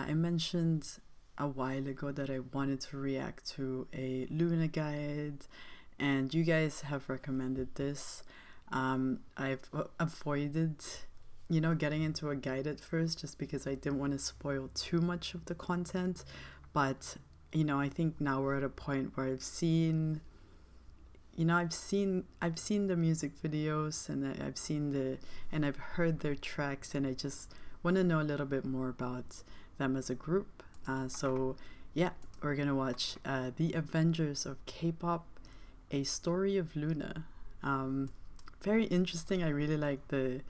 I mentioned a while ago that I wanted to react to a Loona guide, and you guys have recommended this. I've avoided, getting into a guide at first just because I didn't want to spoil too much of the content. But, I think now we're at a point where I've seen the music videos, and I've heard their tracks, and I just want to know a little bit more about them as a group. So yeah, we're gonna watch The Avengers of Kpop, a story of Loona. Very interesting. I really like the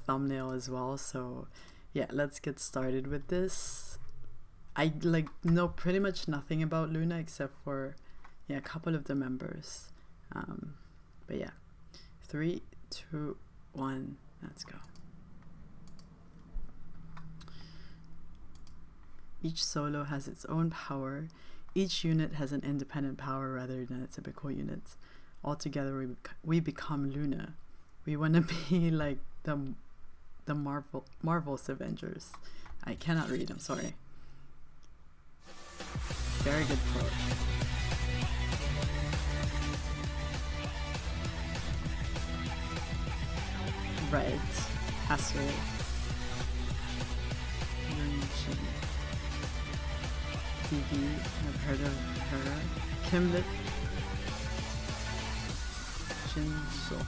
thumbnail as well. So yeah, let's get started with this. I know pretty much nothing about Loona except for a couple of the members. But yeah, 3, 2, 1, let's go. Each solo has its own power. Each unit has an independent power rather than a typical unit. Altogether, we become Loona. We want to be like the Marvel's Avengers. I cannot read, I'm sorry. Very good quote. Right. Astro. TV, I've heard of her. Kimlet. Shinzo.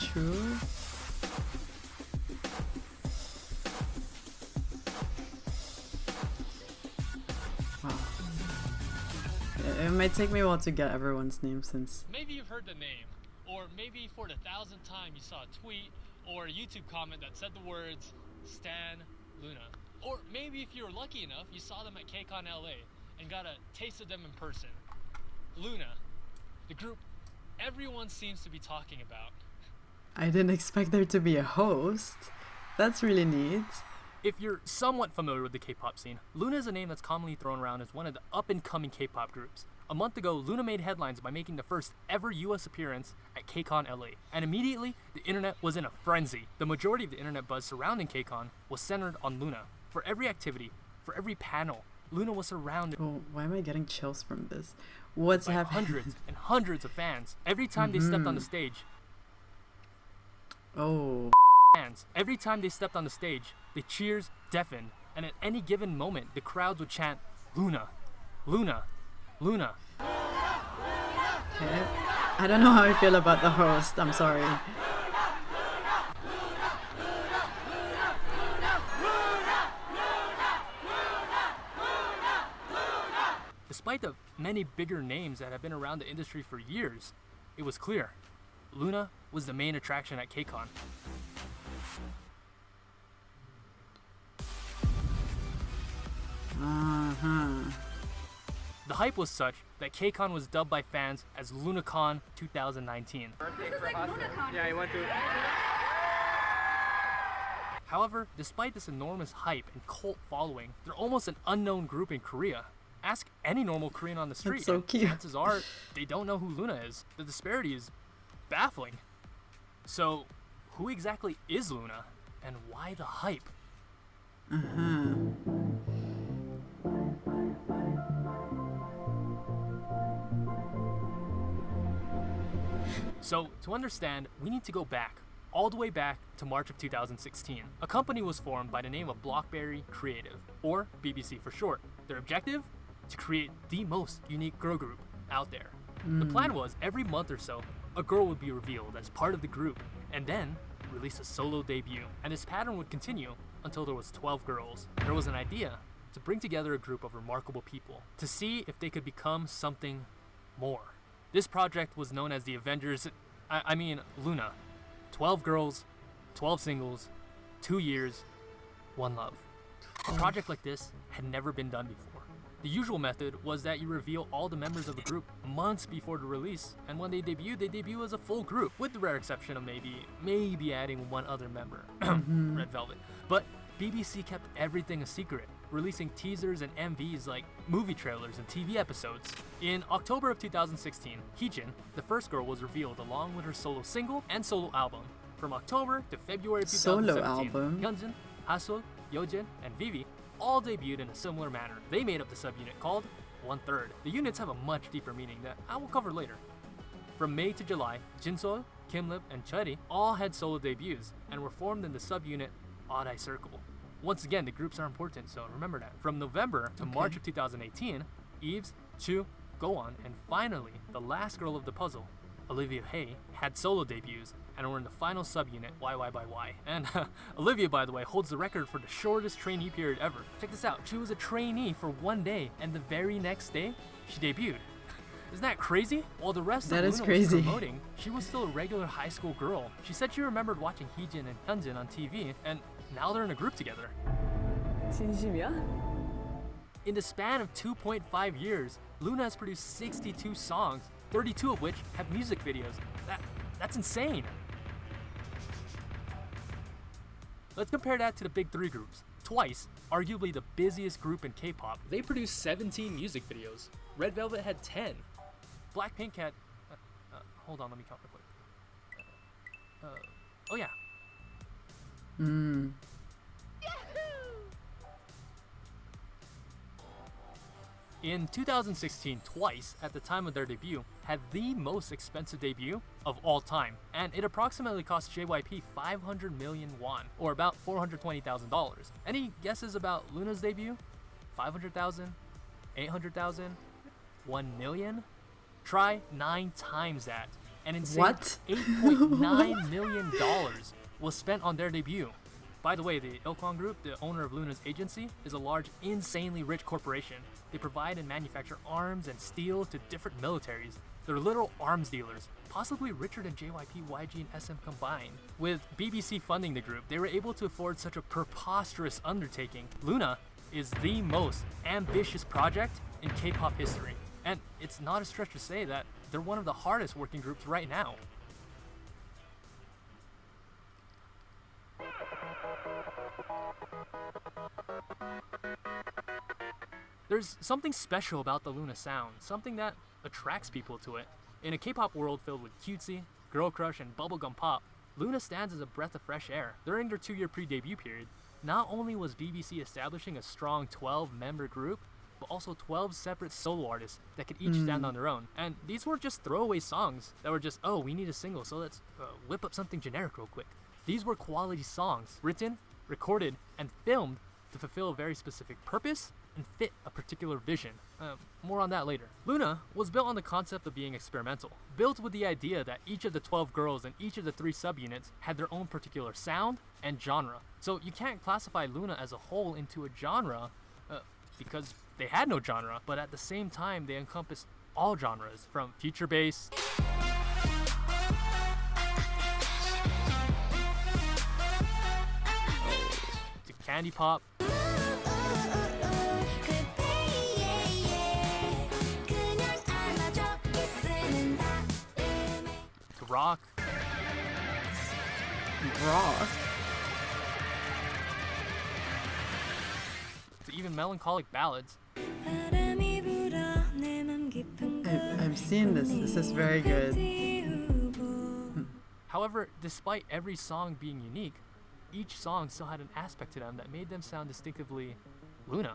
True. Wow. It might take me a while to get everyone's name since... Maybe you've heard the name, or maybe for the 1,000th time you saw a tweet or a YouTube comment that said the words Stan Loona. Or maybe if you were lucky enough, you saw them at KCON LA and got a taste of them in person. Loona, the group everyone seems to be talking about. I didn't expect there to be a host. That's really neat. If you're somewhat familiar with the K-pop scene, Loona is a name that's commonly thrown around as one of the up-and-coming K-pop groups. A month ago, Loona made headlines by making the first ever US appearance at KCON LA, and immediately, the internet was in a frenzy. The majority of the internet buzz surrounding KCON was centered on Loona. For every activity, for every panel, Loona was surrounded why am I getting chills from this? What's by happening? hundreds and hundreds of fans. Every time they stepped on the stage, every time they stepped on the stage, the cheers deafened, and at any given moment, the crowds would chant, Loona, Loona, Loona. Okay. I don't know how I feel about the host, I'm sorry. Despite the many bigger names that have been around the industry for years, it was clear, Loona was the main attraction at KCON. The hype was such that KCON was dubbed by fans as LoonaCon 2019. Yeah, I want to. However, despite this enormous hype and cult following, they're almost an unknown group in Korea. Ask any normal Korean on the street, that's so cute. Chances are they don't know who Loona is. The disparity is baffling. So, who exactly is Loona, and why the hype? So, to understand, we need to go back, all the way back to March of 2016. A company was formed by the name of Blockberry Creative, or BBC for short. Their objective? To create the most unique girl group out there. The plan was, every month or so, a girl would be revealed as part of the group, and then release a solo debut. And this pattern would continue until there was 12 girls. There was an idea to bring together a group of remarkable people, to see if they could become something more. This project was known as the Avengers, Loona. 12 girls, 12 singles, 2 years, 1 love. A project like this had never been done before. The usual method was that you reveal all the members of the group months before the release, and when they debut as a full group, with the rare exception of maybe adding one other member, Red Velvet. But BBC kept everything a secret, releasing teasers and MVs like movie trailers and TV episodes. In October of 2016, Heejin, the first girl, was revealed along with her solo single and solo album. From October to February 2017, Solo album? Hyunjin, Hasul, Yeojin, and Vivi all debuted in a similar manner. They made up the subunit called 1/3. The units have a much deeper meaning that I will cover later. From May to July, Jinsol, Kimlip, and Churi all had solo debuts and were formed in the subunit Odd Eye Circle. Once again, the groups are important, so remember that. From November to March of 2018, Eves, Chu, Go-on, and finally, the last girl of the puzzle, Olivia Hay, had solo debuts and were in the final subunit YY by Y. And Olivia, by the way, holds the record for the shortest trainee period ever. Check this out, she was a trainee for 1 day, and the very next day, she debuted. Isn't that crazy? While the rest That of is Loona crazy. was promoting, she was still a regular high school girl. She said she remembered watching Heejin and Hyunjin on TV, and now they're in a group together. 진심이야? In the span of 2.5 years, Loona has produced 62 songs, 32 of which have music videos. That's insane. Let's compare that to the big three groups. Twice, arguably the busiest group in K-pop, they produced 17 music videos. Red Velvet had 10. Blackpink had... hold on, let me count real quick. Oh yeah. In 2016, Twice, at the time of their debut, had the most expensive debut of all time, and it approximately cost JYP 500 million won, or about $420,000. Any guesses about Loona's debut? 500,000? 800,000? 1 million? Try 9 times that. An insane What? $8.9 million was spent on their debut. By the way, the Ilkwon Group, the owner of Loona's agency, is a large, insanely rich corporation. They provide and manufacture arms and steel to different militaries. They're literal arms dealers, possibly richer than JYP, YG, and SM combined. With BBC funding the group, they were able to afford such a preposterous undertaking. Loona is the most ambitious project in K-pop history. And it's not a stretch to say that they're one of the hardest working groups right now. There's something special about the Loona sound, something that attracts people to it. In a K-pop world filled with cutesy, girl crush, and bubblegum pop, Loona stands as a breath of fresh air. During their 2-year pre-debut period, not only was BBC establishing a strong 12-member group, but also 12 separate solo artists that could each stand on their own. And these weren't just throwaway songs that were just, oh, we need a single, so let's whip up something generic real quick. These were quality songs, written, recorded, and filmed to fulfill a very specific purpose and fit a particular vision. More on that later. Loona was built on the concept of being experimental, built with the idea that each of the 12 girls and each of the 3 subunits had their own particular sound and genre. So you can't classify Loona as a whole into a genre because they had no genre, but at the same time they encompass all genres, from future bass to candy pop to rock Raw. to even melancholic ballads. I've seen this. This is very good. However, despite every song being unique, each song still had an aspect to them that made them sound distinctively Loona.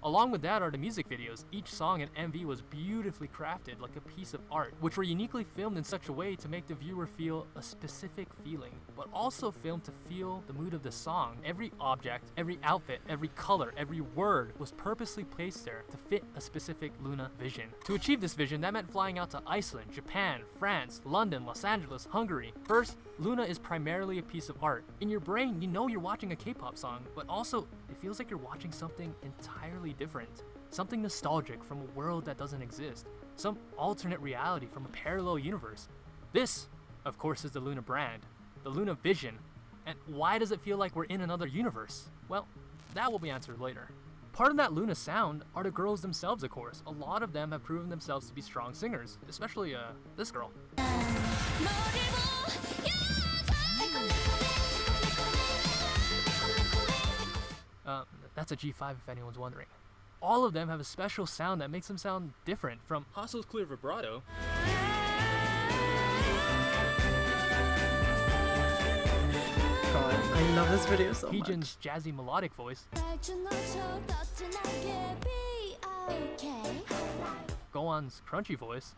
Along with that are the music videos. Each song and MV was beautifully crafted like a piece of art, which were uniquely filmed in such a way to make the viewer feel a specific feeling, but also filmed to feel the mood of the song. Every object, every outfit, every color, every word was purposely placed there to fit a specific Loona vision. To achieve this vision, that meant flying out to Iceland, Japan, France, London, Los Angeles, Hungary. First, Loona is primarily a piece of art. In your brain, you know you're watching a K-pop song, but also it feels like you're watching something entirely different. Something nostalgic from a world that doesn't exist. Some alternate reality from a parallel universe. This, of course, is the Loona brand, the Loona vision. And why does it feel like we're in another universe? Well, that will be answered later. Part of that Loona sound are the girls themselves, of course. A lot of them have proven themselves to be strong singers, especially this girl. That's a G5 if anyone's wondering. All of them have a special sound that makes them sound different, from Haseul's clear vibrato God, I love this video so much. Heejin's jazzy melodic voice, Gowan's crunchy voice,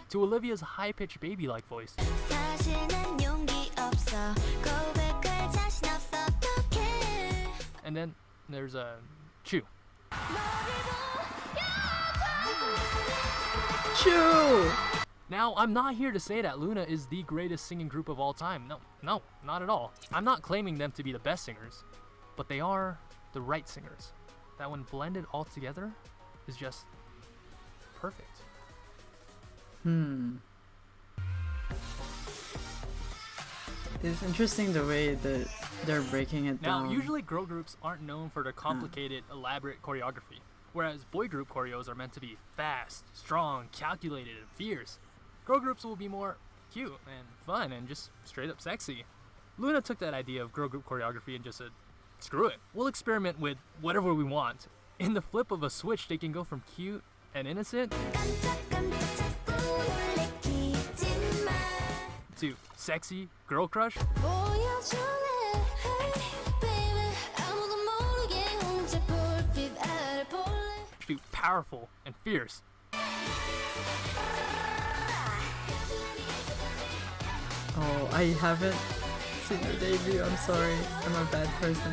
to Olivia's high-pitched baby-like voice, and then there's Chu. Chew! Now, I'm not here to say that Loona is the greatest singing group of all time. No, not at all. I'm not claiming them to be the best singers, but they are the right singers. That when blended all together is just perfect. It's interesting the way that they're breaking it Now, down. usually girl groups aren't known for their complicated, elaborate choreography, whereas boy group choreos are meant to be fast, strong, calculated, and fierce. Girl groups will be more cute and fun and just straight up sexy. Loona took that idea of girl group choreography and just said, screw it, we'll experiment with whatever we want. In the flip of a switch, they can go from cute and innocent to sexy girl crush to powerful and fierce. Oh, I haven't seen the debut. I'm sorry. I'm a bad person.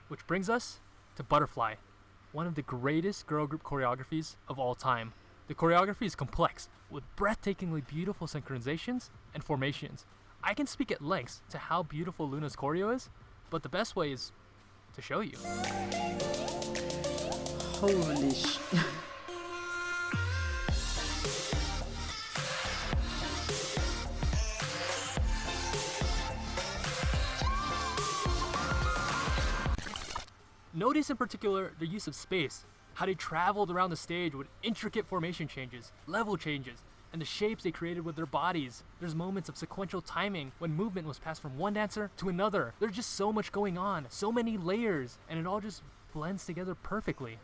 Which brings us to Butterfly, one of the greatest girl group choreographies of all time. The choreography is complex, with breathtakingly beautiful synchronizations and formations. I can speak at length to how beautiful Loona's choreo is, but the best way is to show you. Holy sh... Notice in particular the use of space, how they traveled around the stage with intricate formation changes, level changes, and the shapes they created with their bodies. There's moments of sequential timing when movement was passed from one dancer to another. There's just so much going on, so many layers, and it all just blends together perfectly,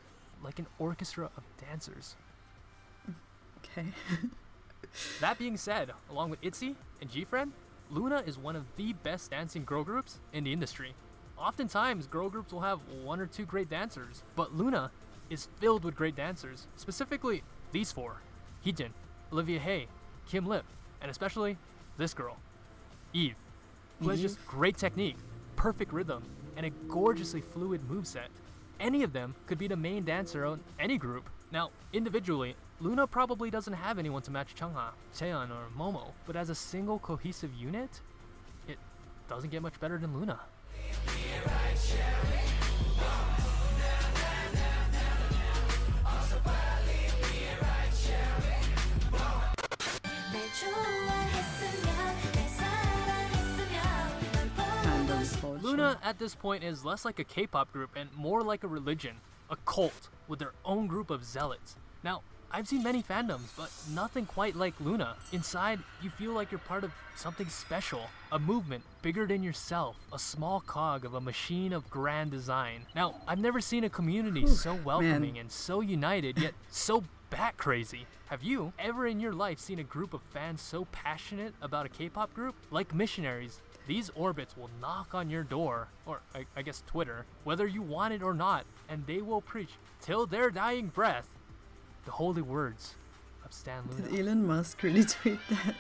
like an orchestra of dancers. Okay. That being said, along with ITZY and G-Friend, Loona is one of the best dancing girl groups in the industry. Oftentimes, girl groups will have one or two great dancers, but Loona is filled with great dancers, specifically these four: Heejin, Olivia Hye, Kim Lip, and especially this girl, Eve, who has just great technique, perfect rhythm, and a gorgeously fluid moveset. Any of them could be the main dancer on any group. Now, individually, Loona probably doesn't have anyone to match Chungha, Chaeyeon, or Momo, but as a single cohesive unit, it doesn't get much better than Loona. Fandom culture. Loona at this point is less like a K-pop group and more like a religion, a cult with their own group of zealots. Now, I've seen many fandoms, but nothing quite like Loona. Inside, you feel like you're part of something special, a movement bigger than yourself, a small cog of a machine of grand design. Now, I've never seen a community so welcoming and so united, yet so bat crazy. Have you ever in your life seen a group of fans so passionate about a K-pop group? Like missionaries, these orbits will knock on your door, or I guess Twitter, whether you want it or not, and they will preach till their dying breath the holy words of Stan Loona. Did Elon Musk really tweet that?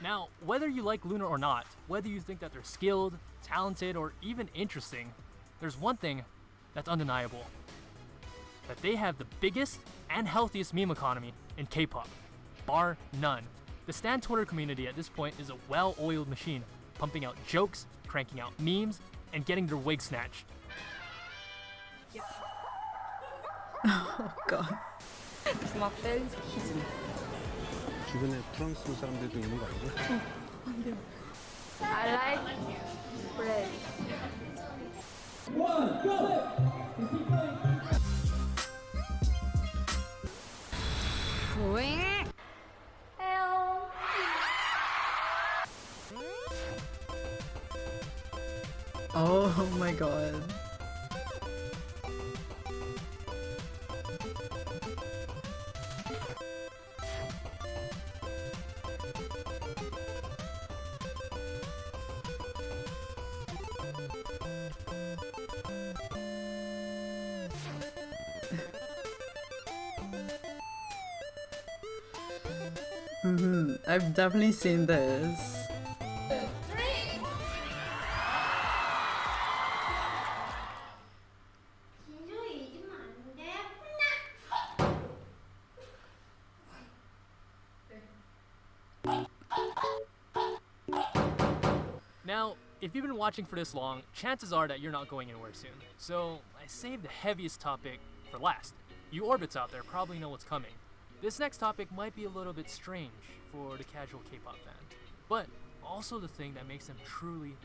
Now, whether you like Loona or not, whether you think that they're skilled, talented, or even interesting, there's one thing that's undeniable: that they have the biggest and healthiest meme economy in K-pop, bar none. The Stan Twitter community at this point is a well-oiled machine, pumping out jokes, cranking out memes, and getting their wig snatched. Oh god. 중학생 희진. 주변에 프랑스 사람들도 있는 거 아니고? I like red. Going. I've definitely seen this. Now, if you've been watching for this long, chances are that you're not going anywhere soon. So I saved the heaviest topic for last. You orbits out there probably know what's coming. This next topic might be a little bit strange for the casual K-pop fan, but also the thing that makes them truly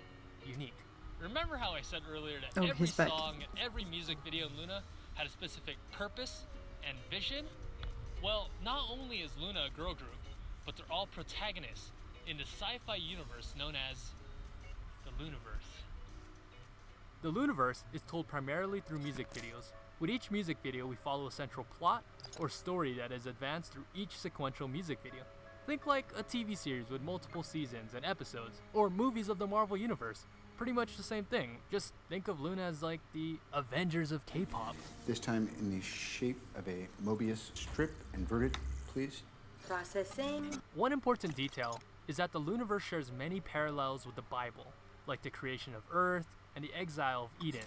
unique. Remember how I said earlier that Oh, every he's back. song and every music video in Loona had a specific purpose and vision? Well, not only is Loona a girl group, but they're all protagonists in the sci-fi universe known as the Loonaverse. The Loonaverse is told primarily through music videos. With each music video, we follow a central plot or story that is advanced through each sequential music video. Think like a TV series with multiple seasons and episodes, or movies of the Marvel Universe. Pretty much the same thing, just think of Loona as like the Avengers of Kpop. This time in the shape of a Mobius strip, inverted, please. Processing. One important detail is that the Loonaverse shares many parallels with the Bible, like the creation of Earth and the exile of Eden.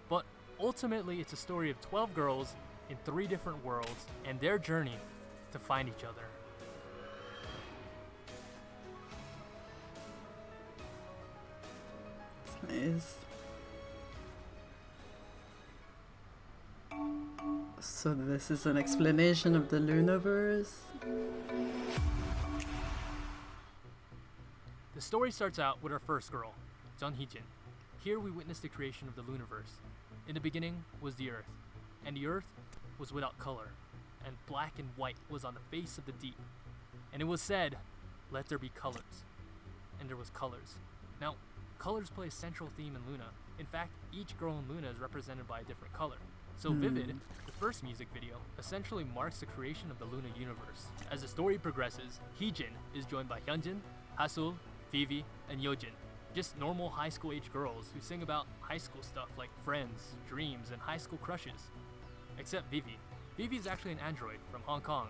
But ultimately, it's a story of 12 girls in 3 different worlds and their journey to find each other. It's nice. So this is an explanation of the Loonaverse. The story starts out with our first girl, Jun Hee-jin. Here we witness the creation of the Loonaverse. In the beginning was the earth, and the earth was without color, and black and white was on the face of the deep. And it was said, let there be colors. And there was colors. Now, colors play a central theme in Loona. In fact, each girl in Loona is represented by a different color. So Vivid, the first music video, essentially marks the creation of the Loona universe. As the story progresses, Hee-jin is joined by Hyunjin, Hasul, Vivi, and Yojin. Just normal high school age girls who sing about high school stuff like friends, dreams, and high school crushes. Except Vivi. Vivi is actually an android from Hong Kong.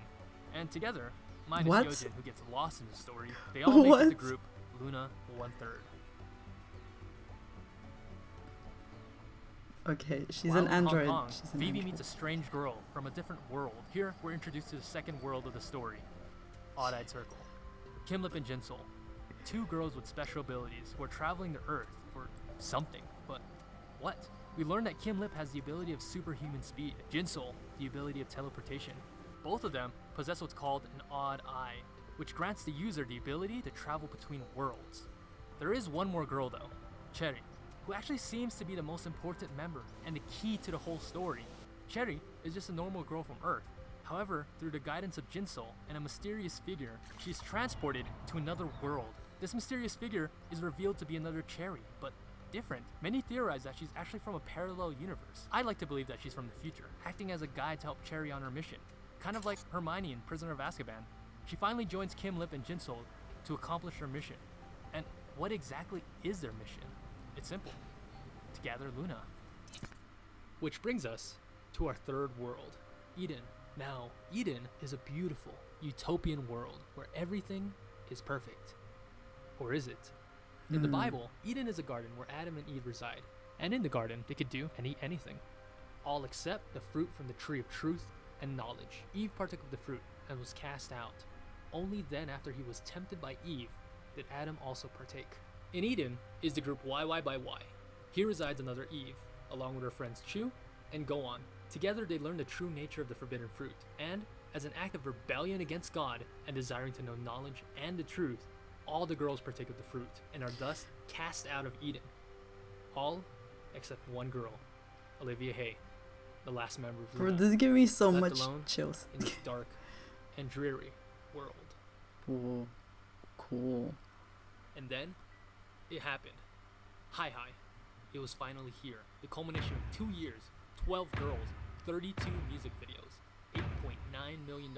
And together, minus What? Yojin who gets lost in the story, they all make it the What? group Loona 1/3. Okay, she's While an in android. Hong Kong, She's an Vivi android. meets a strange girl from a different world. Here, we're introduced to the second world of the story, Odd-Eyed Circle. Kimlip and Jinsol, 2 girls with special abilities who are traveling the Earth for something, but what? We learn that Kimlip has the ability of superhuman speed, Jinsol the ability of teleportation. Both of them possess what's called an odd eye, which grants the user the ability to travel between worlds. There is one more girl though, Cherry, who actually seems to be the most important member and the key to the whole story. Cherry is just a normal girl from Earth. However, through the guidance of Jinsol and a mysterious figure, she's transported to another world. This mysterious figure is revealed to be another Cherry, but different. Many theorize that she's actually from a parallel universe. I like to believe that she's from the future, acting as a guide to help Cherry on her mission. Kind of like Hermione in Prisoner of Azkaban. She finally joins Kimlip and Jinsol to accomplish her mission. And what exactly is their mission? It's simple. To gather Loona. Which brings us to our third world, Eden. Now, Eden is a beautiful, utopian world where everything is perfect. Or is it? In the Bible, Eden is a garden where Adam and Eve reside. And in the garden, they could do and eat anything. All except the fruit from the tree of truth and knowledge. Eve partook of the fruit and was cast out. Only then, after he was tempted by Eve, did Adam also partake. In Eden is the group YY by Y. Here resides another Eve, along with her friends Chu and Goan. Together they learn the true nature of the forbidden fruit, and as an act of rebellion against God and desiring to know knowledge and the truth, all the girls partake of the fruit and are thus cast out of Eden. All except one girl, Olivia Hay, the last member of Bro, Loona, this give me so left much alone chills. in this dark and dreary world. Cool. Cool. And then, it happened. Hi. It was finally here. The culmination of 2 years, 12 girls, 32 music videos, $8.9 million,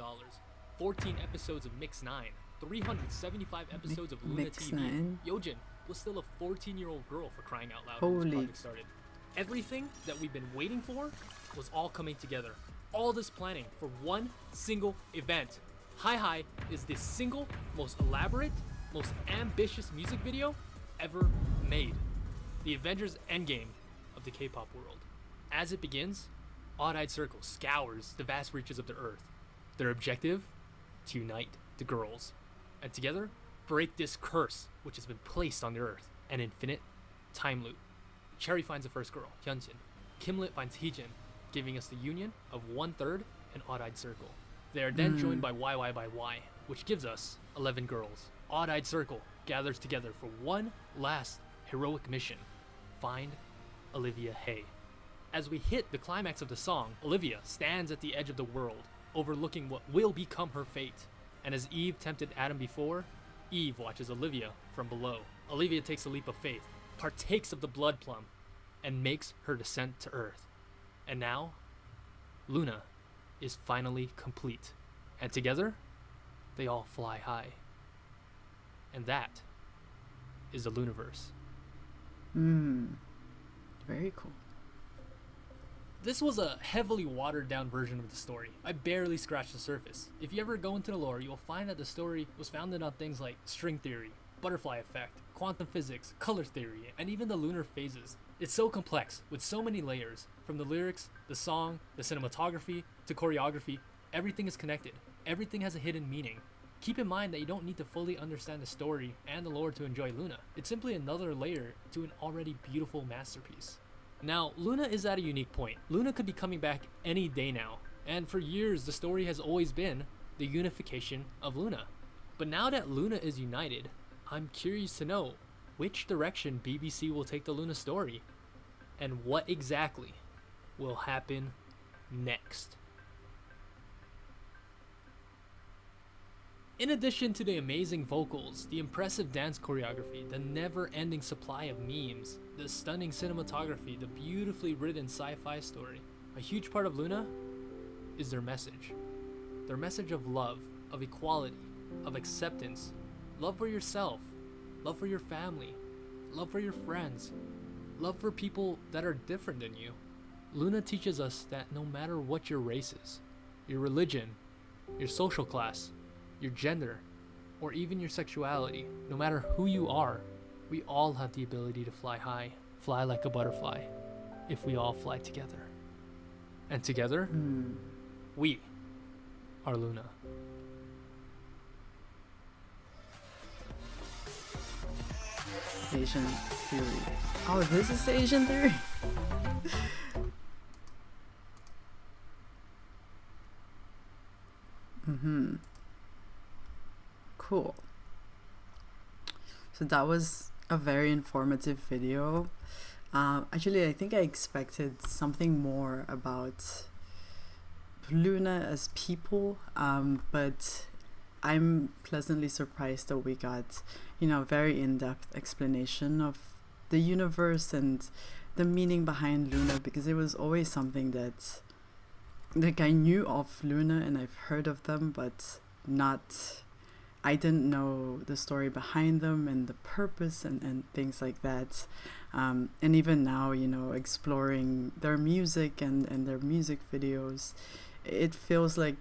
14 episodes of Mix 9, 375 episodes of Loona Mix TV. 9? Yojin was still a 14-year-old girl for crying out loud when this Holy. project started. Everything that we've been waiting for was all coming together. All this planning for one single event. Hi Hi is the single most elaborate, most ambitious music video ever made. The Avengers Endgame of the K-pop world. As it begins, Odd-Eyed Circle scours the vast reaches of the earth. Their objective? To unite the girls. And together, break this curse which has been placed on the earth. An infinite time loop. Cherry finds the first girl, Hyunjin. Kimlet finds Heejin, giving us the union of 1/3 and Odd-Eyed Circle. They are then joined by YY by Y, which gives us 11 girls. Odd-Eyed Circle gathers together for one last heroic mission. Find Olivia Hay. As we hit the climax of the song, Olivia stands at the edge of the world, overlooking what will become her fate. And as Eve tempted Adam before, Eve watches Olivia from below. Olivia takes a leap of faith, partakes of the blood plum, and makes her descent to Earth. And now, Loona is finally complete. And together, they all fly high. And that is the Loonaverse. Very cool. This was a heavily watered down version of the story. I barely scratched the surface. If you ever go into the lore, you'll find that the story was founded on things like string theory, butterfly effect, quantum physics, color theory, and even the lunar phases. It's so complex, with so many layers. From the lyrics, the song, the cinematography, to choreography, everything is connected. Everything has a hidden meaning. Keep in mind that you don't need to fully understand the story and the lore to enjoy Loona. It's simply another layer to an already beautiful masterpiece. Now, Loona is at a unique point. Loona could be coming back any day now, and for years the story has always been the unification of Loona. But now that Loona is united, I'm curious to know which direction BBC will take the Loona story, and what exactly will happen next. In addition to the amazing vocals, the impressive dance choreography, the never-ending supply of memes, the stunning cinematography, the beautifully written sci-fi story, a huge part of Loona is their message. Their message of love, of equality, of acceptance, love for yourself, love for your family, love for your friends, love for people that are different than you. Loona teaches us that no matter what your race is, your religion, your social class, your gender, or even your sexuality, no matter who you are, we all have the ability to fly high, fly like a butterfly, if we all fly together. And together, we are Loona. Asian theory. Oh, this is Asian theory? Cool. So that was a very informative video. Actually, I think I expected something more about Loona as people, but I'm pleasantly surprised that we got, very in-depth explanation of the universe and the meaning behind Loona, because it was always something that, I knew of Loona and I've heard of them, but I didn't know the story behind them and the purpose and things like that. And even now, exploring their music and their music videos, it feels like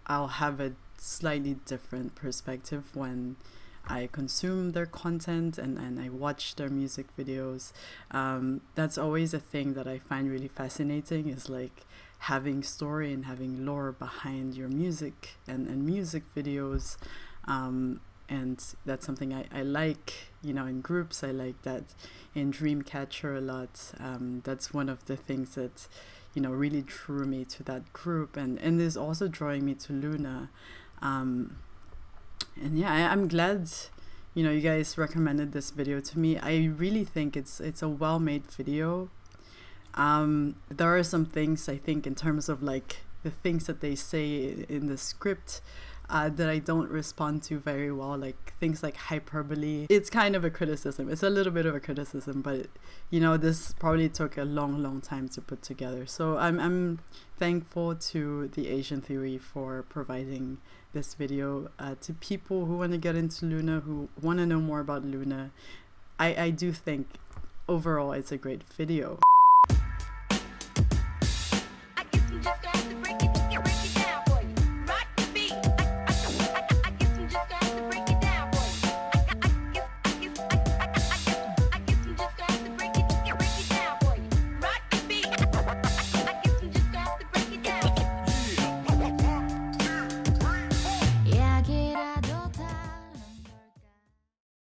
I'll have a slightly different perspective when I consume their content and I watch their music videos. That's always a thing that I find really fascinating, is like having story and having lore behind your music and music videos. And that's something I like, in groups. I like that in Dreamcatcher a lot. That's one of the things that, really drew me to that group, and is also drawing me to Loona. And yeah, I'm glad, you guys recommended this video to me. I really think it's a well-made video. There are some things, I think, in terms of like the things that they say in the script, that I don't respond to very well, like things like hyperbole. It's kind of a criticism. It's a little bit of a criticism, but this probably took a long time to put together. So I'm thankful to the Asian Theory for providing this video to people who want to get into Loona, who want to know more about Loona. I do think overall it's a great video.